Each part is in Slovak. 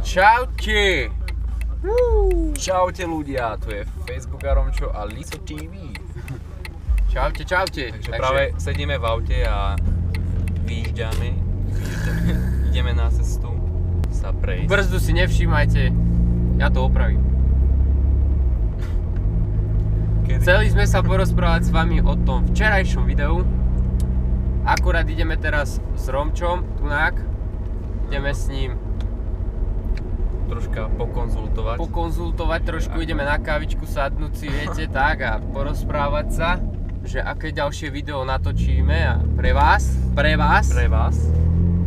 Čaute! Čaute ľudia, tu je Facebook Romčo a Liso TV. Čaute, čaute. Takže práve sedíme v aute a vyjížďame. Ideme na cestu sa prejsť. Brzdu si nevšímajte, ja to opravím. Chceli sme sa porozprávať s vami o tom včerajšom videu. Akurát ideme teraz s Romčom, tunák. Ideme s ním troška pokonzultovať trošku, ideme na kávičku sadnúť si, viete, tak, a porozprávať sa, že aké ďalšie video natočíme a pre vás,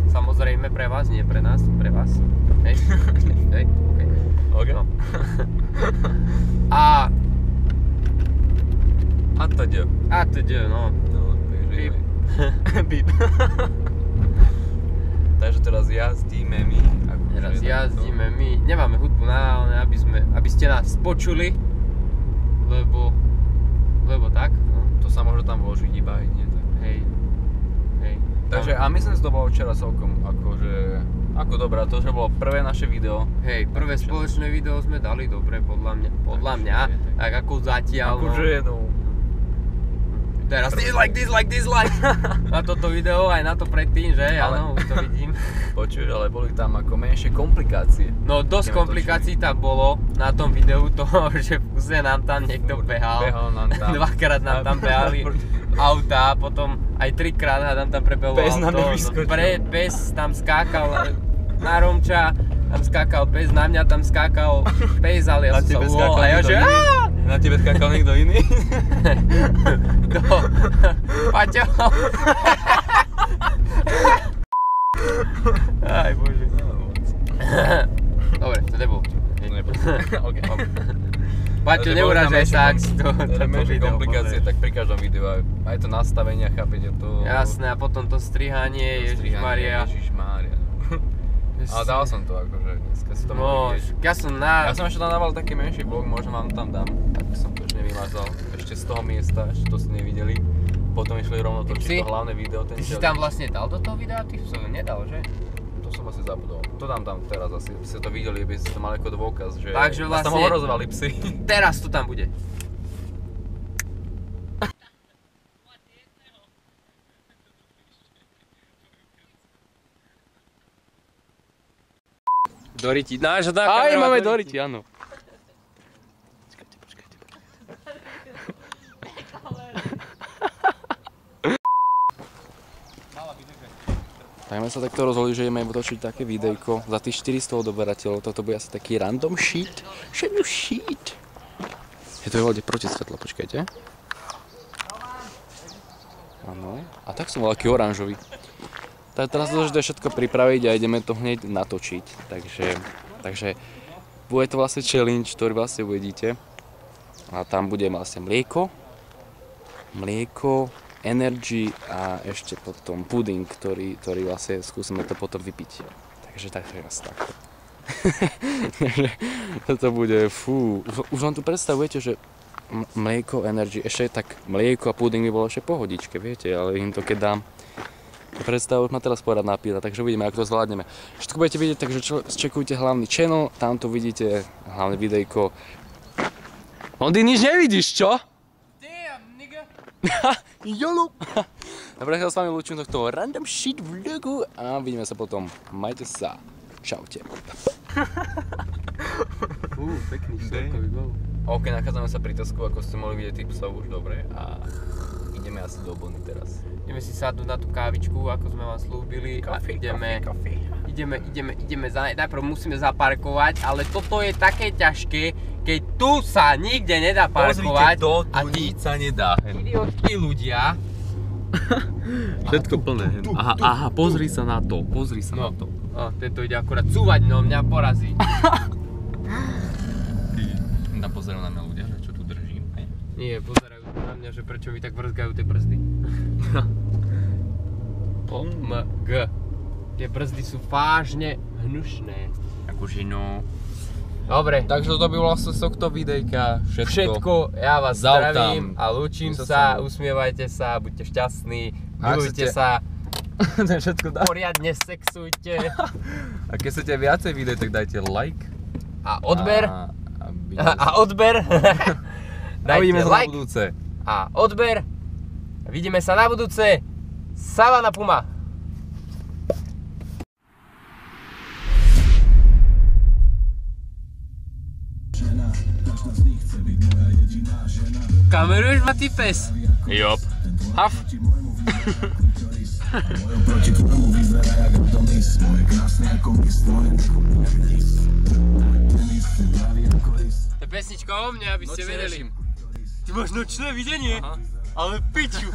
samozrejme pre vás, nie pre nás, pre vás, hej, hej, OK. No. A teď, no. Takže Bip. Takže teraz jazdíme my. Nemáme hudbu na, aby ste nás počuli, lebo tak, no. To sa môže tam vložiť iba aj nie, tak. Hej. Takže a myslím, že to bolo včera celkom ako dobré, to, že bolo prvé naše video. Hej, prvé spoločné video sme dali dobre, podľa mňa, tak ako zatiaľ, akože, no. Teraz dislike na toto video, aj na to predtým, že? Áno, už to vidím. Počuť, ale boli tam ako menšie komplikácie. No dosť komplikácií tam bolo na tom videu toho, že v kuse nám tam niekto behal. Nám tam. Dvakrát nám tam behali auta, potom aj trikrát nám tam prebehlo auto. Pes nám nevyskočil. Pes tam skákal na Romča, tam skákal pes, na mňa tam skákal pes, ale ja som sa uhol a ja že Na tebe skákal niekto iný? Paťo! Aj bože. Dobre, to nebolo. OK. Paťo, neurážaj sa, ak si to menšie video komplikácie, tak pri každom videu aj to nastavenie, chápete to? Jasné, a potom to strihanie, Ježišmaria. Ale dal som to akože, dneska si to mohli vidieť. Ja som ešte tam dával taký menší vlog, možno vám tam dám, tak som to už nevymazal. Ešte z toho miesta, ešte to si nevideli. Potom išli rovno točiť to hlavné video, ten challenge. Ty si tam vlastne dal do toho videa? Ty som nedal, že? To som asi zabudol. To dám tam teraz asi, aby ste to videli, aby ste to mali ako dôkaz, že takže nás tam ohrozovali psi. Teraz to tam bude. Doriti, náš dá kamera. Aj, máme Doriti, áno. Počkajte. Tak sme sa takto rozhodli, že ideme točiť také videjko za tých 400 odoberateľov. Toto bude asi taký random sheet. Je to veľde proti svetlo, počkajte. Áno. A tak som bol aký oranžový. Tak teraz to je všetko pripraviť a ideme to hneď natočiť. Takže bude to vlastne challenge, ktorý vlastne uvidíte. A tam bude vlastne mlieko, energy a ešte potom puding, ktorý vlastne skúsime to potom vypiť. Takže asi takto. Toto bude, už vám tu predstavujete, že mlieko, energy, ešte tak mlieko a puding by bolo ešte pohodičke, viete, ale im to keď dám. Predstav, už ma teraz povedať napísať, takže uvidíme, ako to zvládneme. Všetko budete vidieť, takže čekujte hlavný channel, tamto vidíte hlavné videjko. Ty nič nevidíš, čo? Damn, nigga! YOLO! Dobre, ja s vami lúčim tohto random shit vlogu a vidíme sa potom. Majte sa. Čaute. Pekný štorkový gol. OK, nachádzame sa pri Tesku, ako ste mohli vidieť tých psov už dobre a ideme asi do Bony teraz. Ideme si sadnúť na tú kávičku, ako sme vám slúbili. Ideme najprv musíme zaparkovať, ale toto je také ťažké, keď tu sa nikde nedá parkovať. Pozrite to, tu nič sa nedá. Idiotskí ľudia. Všetko plné. Aha, pozri sa na to, na to. Tento ide akurát cúvať, no mňa porazí. Tam pozerajú na mňa ľudia, že čo tu držím, hej? Nie, pozerajú na mňa, že prečo mi tak vrzgajú tie brzdy. OMG. Tie brzdy sú vážne hnušné. Akože no. Dobre. Takže to by bolo vlastne z tohto videjka všetko. Ja vás zdravím a lúčim sa, usmievajte sa, buďte šťastní, milujte sa. To je všetko dá. Poriadne sexujte. A keď chcete viacej videí, tak dajte like. A odber. A odber. Uvidíme Dajte sa na like budúce. a odber. Vidíme sa na budúce. Savana Puma. Kameruješ ma, ty pes? Jop. Haf. Proti tvojmu vyzerá jak Adonis, moje krásne ako mis, tvoje To je pesnička o mne, aby ste vedeli. Ty máš nočné videnie? Ale piču.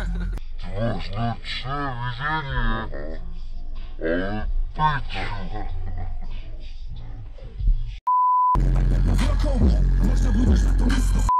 možno budeš na to isto.